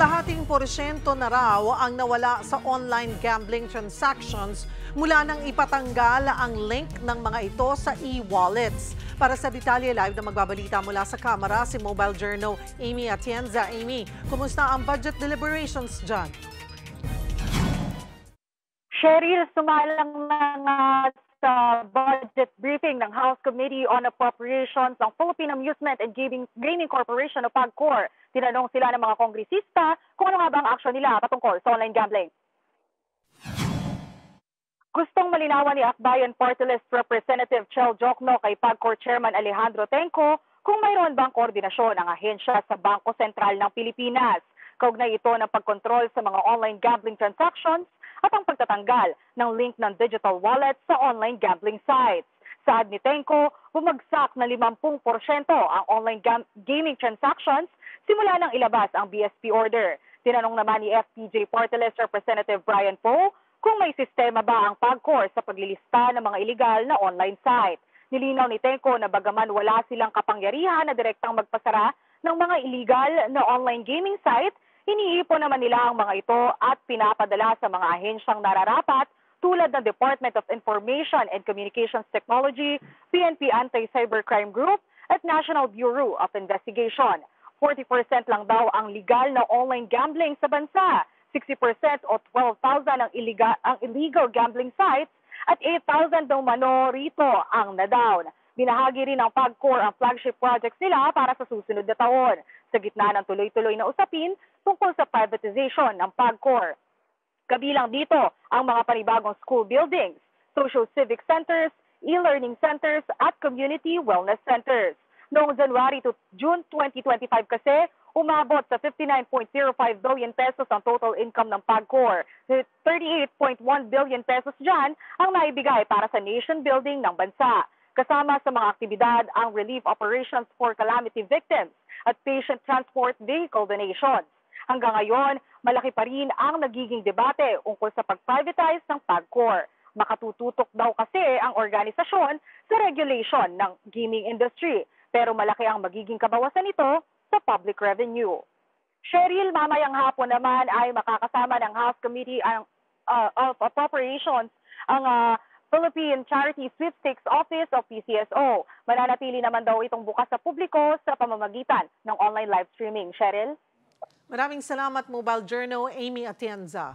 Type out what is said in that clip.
Kalahating porsyento na raw ang nawala sa online gambling transactions mula nang ipatanggal ang link ng mga ito sa e-wallets. Para sa detalye live na magbabalita mula sa Kamara, si Mobile Journal Amy Atienza. Amy, kumusta ang budget deliberations dyan? Cheryl, sumalang na nga sa budget briefing ng House Committee on Appropriations ng Philippine Amusement and Gaming Corporation o PAGCOR. Tinanong sila ng mga kongresista kung ano nga ba ang aksyon nila patungkol sa online gambling. Gustong malinawan ni Akbayan Party List Representative Chel Jokno kay PAGCOR Chairman Alejandro Tenco kung mayroon bang koordinasyon ang ahensya sa Bangko Sentral ng Pilipinas. Kaugnay ito ng pagkontrol sa mga online gambling transactions at ang pagtatanggal ng link ng digital wallet sa online gambling sites. Saad ni Tenco, bumagsak na 50% ang online gaming transactions simula nang ilabas ang BSP order. Tinanong naman ni FPJ Party List Representative Brian Poe kung may sistema ba ang PAGCOR sa paglilista ng mga iligal na online site. Nilinaw ni Tenco na bagaman wala silang kapangyarihan na direktang magpasara ng mga illegal na online gaming site, iniipon naman nila ang mga ito at pinapadala sa mga ahensyang nararapat tulad ng Department of Information and Communications Technology, PNP Anti-Cybercrime Group at National Bureau of Investigation. 40% lang daw ang legal na online gambling sa bansa, 60% o 12,000 ang illegal gambling sites at 8,000 daw mano rito ang na-down. Binahagi rin ng PAGCOR ang flagship projects nila para sa susunod na taon sa gitna ng tuloy-tuloy na usapin tungkol sa privatization ng PAGCOR. Kabilang dito ang mga panibagong school buildings, social civic centers, e-learning centers at community wellness centers. Noong January to June 2025 kasi, umabot sa 59.05 billion pesos ang total income ng PAGCOR. 38.1 billion pesos dyan ang naibigay para sa nation building ng bansa. Kasama sa mga aktibidad ang relief operations for calamity victims at patient transport vehicle donations. Hanggang ngayon, malaki pa rin ang nagiging debate ungkol sa pag-privatize ng PAGCOR. Makatututok daw kasi ang organisasyon sa regulation ng gaming industry, pero malaki ang magiging kabawasan nito sa public revenue. Cheryl, mamayang hapon naman ay makakasama ng House Committee of Appropriations ang Philippine Charity Sweepstakes Office of PCSO. Mananatili naman daw itong bukas sa publiko sa pamamagitan ng online live streaming. Cheryl? Maraming salamat, Mobile Journal Amy Atienza.